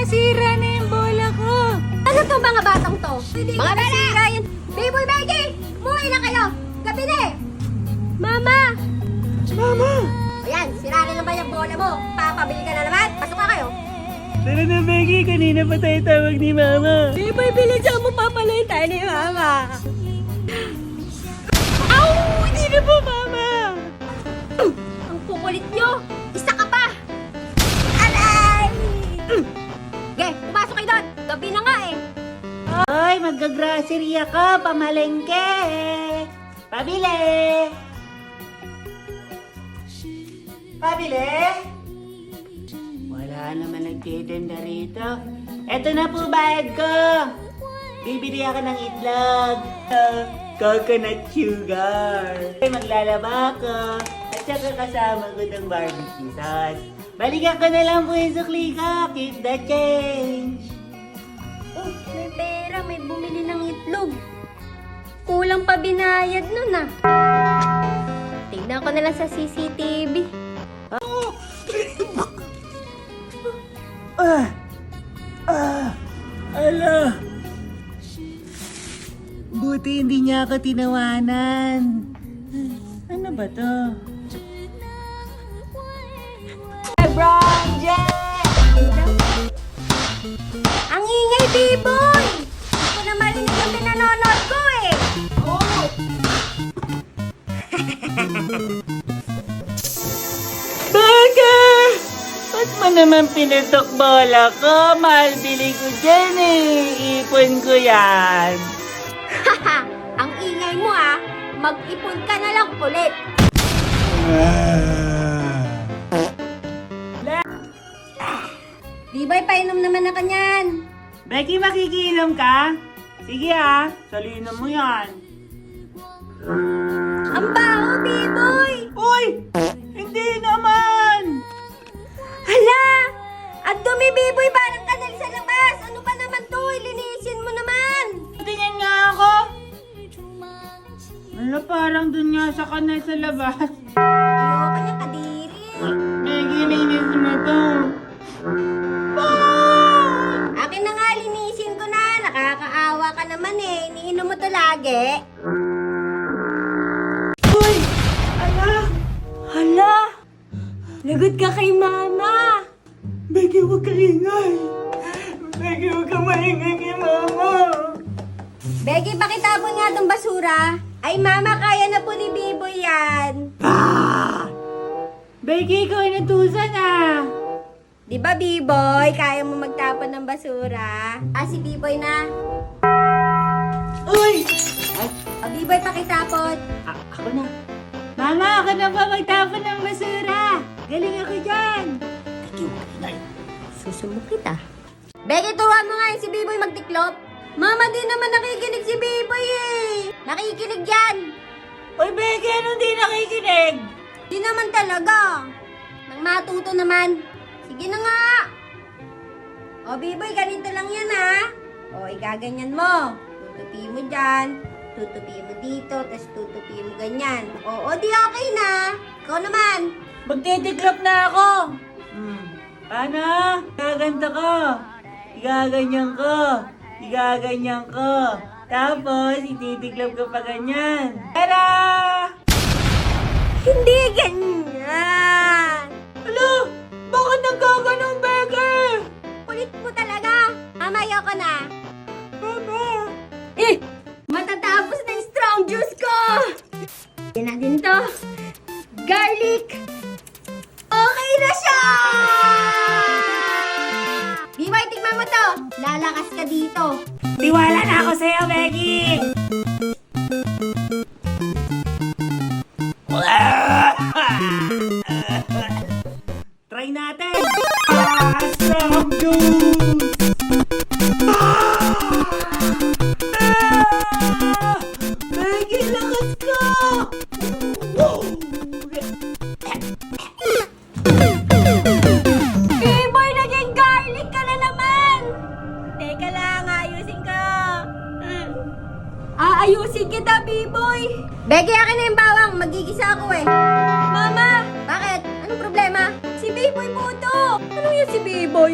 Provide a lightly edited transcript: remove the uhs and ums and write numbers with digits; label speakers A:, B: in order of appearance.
A: nasira na yung bola ko.
B: Ano to mga batang to?
A: Hindi
B: Mga
A: ko
B: bala!
A: nasira yan.
B: Biboy Becky! Umuwi na kayo! Gabi na eh! Mama!
A: Mama!
B: Ayan, sira na naman yung bola mo. Papabili ka na naman. Pasok ka kayo.
A: Tara na, Becky. Kanina pa tayo tawag ni Mama. Biboy, bilisan mo papalayin tayo ni Mama. Aw! Hindi na po, Mama.
B: Ang kukulit nyo! Isa ka pa! Aray! Ge, pumasok kayo doon! Gabi na nga eh!
A: Ay, mag-grocery ako. Pamalengke. Pabili. Pabili? Wala naman nagtitinda rito. Eto na po bayad ko. Bibili ako ng itlog. Coconut sugar. Maglalaba ako. At saka kasama ko ng barbecue sauce. Balikan ko na lang po yung sukli ko. Keep the change.
B: Oh, may pera. May bumili ng itlog. Kulang pa binayad nun ah. Tignan ko na lang sa CCTV.
A: Ala. Buti hindi niya ako tinawanan. Ano ba to? LeBron James!
B: Ang ingay, B-boy! Hindi ko na marinig yung pinanonood ko eh.
A: Oh! Bagay! Ba't mo naman pinutok bola ko? Mahal bili ko dyan eh. Ipon ko yan.
B: Haha, ang ingay mo ah. Mag-ipon ka na lang ulit. B-boy, painom naman na kanyan.
A: Becky, makikiinom ka? Sige ah, salinan mo yan.
B: Ang baho, B-boy!
A: Uy! Hindi naman!
B: Hala! Ang dumi, B-boy! Parang kanal sa labas! Ano ba naman to? Ilinisin mo naman!
A: Tingnan nga ako! Wala, parang dun nga sa kanal sa labas.
B: Ayoko niya kadiri.
A: Becky, nainis mo to.
B: Akin na nga, linisin ko na. Nakakaawa ka naman eh. Iniinom mo to lagi.
A: Uy! Ala!
B: Hala! Lagot ka kay mama!
A: Becky, huwag ka ingay! Becky, huwag ka maingay kay mama!
B: Becky, pakitapon nga tong basura. Ay, mama, kaya na po ni Biboy yan.
A: Becky, ikaw ay natusan ah!
B: Di ba, Biboy? Kaya mo magtapon ng basura? Ah, si Biboy na.
A: Uy! Ay,
B: Biboy, pakitapon.
A: ako na. Mama, ako na ba magtapon ng basura? Galing ako dyan! Becky, huwag ka ingay.
B: Susumok kita. Becky, turuan mo nga yung si Biboy magtiklop. Mama, di naman nakikinig si Biboy eh. Nakikinig yan.
A: Uy, Becky, anong di nakikinig?
B: Di naman talaga. Nang matuto naman. Sige na nga. O, Biboy, ganito lang yan ha. O, igaganyan mo. Tutupi mo dyan. Tutupi mo dito. Tapos tutupi mo ganyan. O, di okay na. Ikaw naman.
A: Magtitiklop na ako! Paano? Gaganto ko. Igaganyan ko. Igaganyan ko. Tapos, ititiklop ko pa ganyan. Tara!
B: Hindi ganyan.
A: Alo! Bakit nagkaganong, Becky?
B: Kulit mo talaga. Mama, ayoko na.
A: Mama!
B: Matatapos na yung strong juice ko. Yan natin to. Garlic. Okay na siya! Biboy, tikman mo to. Lalakas ka dito.
A: Tiwala na ako sa'yo, Becky! Try natin! Strong juice! Becky, lakas ka!
B: Biboy, naging garlic ka na naman. Teka lang, ayusin ko. Aayusin kita, Biboy. Becky, akin na yung bawang. Magigisa ako eh. Mama! Bakit? Anong problema? Si Biboy po to. Ano yan si Biboy?